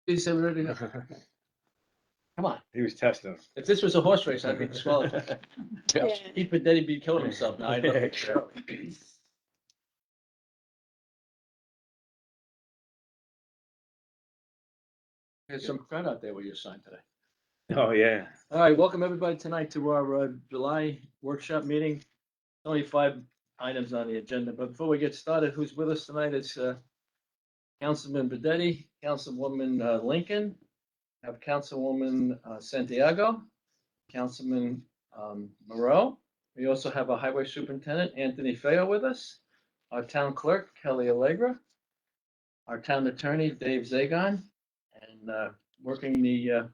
He said we're ready to go. Come on. He was testing us. If this was a horse race, I'd be disqualified. Yeah. He would Daddy be killing himself now. I know. There's some crowd out there with your sign today. Oh, yeah. All right, welcome everybody tonight to our July workshop meeting. Only 5 items on the agenda, but before we get started, who's with us tonight? It's Councilman Bedetti, Councilwoman Lincoln, have Councilwoman Santiago, Councilman Moreau. We also have a Highway Superintendent, Anthony Feo, with us, our Town Clerk, Kelly Allegra, our Town Attorney, Dave Zagon, and working the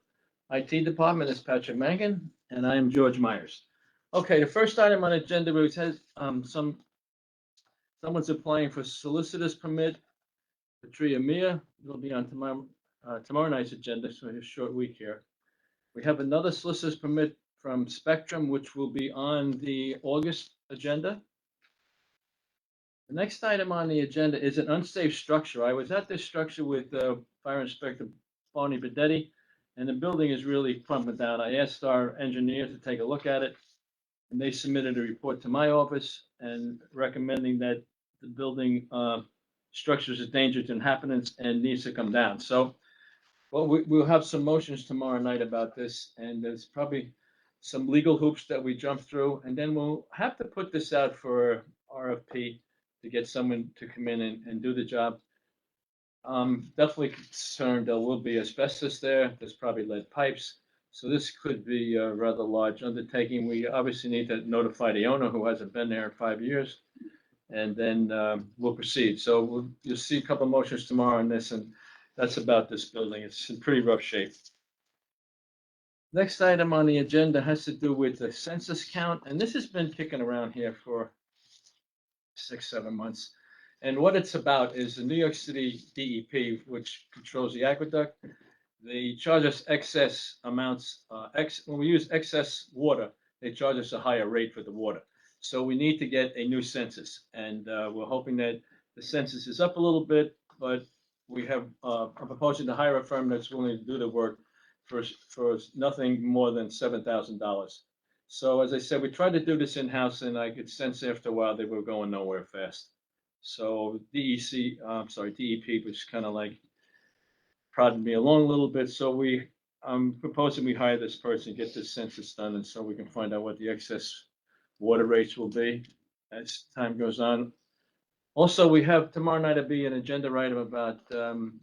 IT Department is Patrick Mangan, and I am George Myers. Okay, the first item on the agenda was someone's applying for solicitor's permit. Patria Mia will be on tomorrow night's agenda, so a short week here. We have another solicitor's permit from Spectrum, which will be on the August agenda. The next item on the agenda is an unsafe structure. I was at this structure with Fire Inspector Barney Bedetti, and the building is really crumbling down. I asked our engineer to take a look at it, and they submitted a report to my office and recommending that the building structures is dangerous and inhabitants and needs to come down. So, well, we'll have some motions tomorrow night about this, and there's probably some legal hoops that we jump through, and then we'll have to put this out for RFP to get someone to come in and do the job. Definitely concerned there will be asbestos there. There's probably lead pipes. So this could be a rather large undertaking. We obviously need to notify the owner who hasn't been there in 5 years, and then we'll proceed. So you'll see a couple of motions tomorrow on this, and that's about this building. It's in pretty rough shape. Next item on the agenda has to do with the census count, and this has been kicking around here for 6-7 months. And what it's about is the New York City DEP, which controls the aqueduct. They charge us excess amounts. When we use excess water, they charge us a higher rate for the water. So we need to get a new census, and we're hoping that the census is up a little bit, but we have are proposing to hire a firm that's willing to do the work for nothing more than $7,000. So as I said, we tried to do this in-house, and I could sense after a while they were going nowhere fast. So DEP was kind of like prodding me along a little bit. So I'm proposing we hire this person, get this census done, and so we can find out what the excess water rates will be as time goes on. Also, we have tomorrow night to be an agenda item about the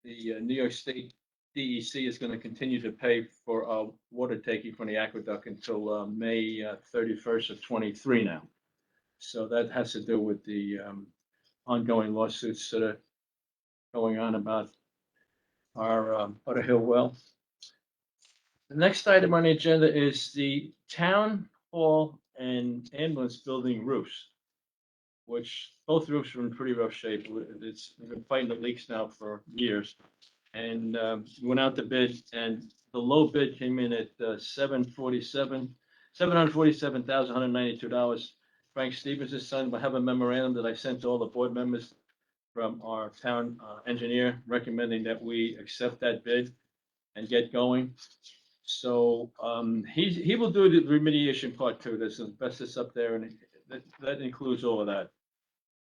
New York State DEC is going to continue to pay for water taking from the aqueduct until May 31st of 23 now. So that has to do with the ongoing lawsuits that are going on about our Butter Hill well. The next item on the agenda is the town hall and ambulance building roofs, which both roofs are in pretty rough shape. We've been fighting the leaks now for years. And we went out to bid, and the low bid came in at $747,192. Frank Stevens' son, I have a memorandum that I sent to all the board members from our town engineer recommending that we accept that bid and get going. So he will do the remediation part too. There's asbestos up there, and that includes all of that.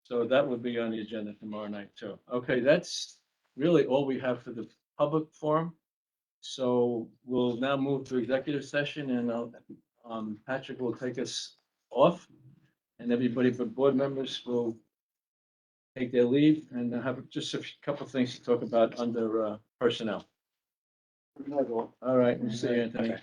So that will be on the agenda tomorrow night too. Okay, that's really all we have for the public forum. So we'll now move to executive session, and Patrick will take us off, and everybody but board members will take their leave, and have just a couple of things to talk about under personnel. All right, we'll see you, Anthony.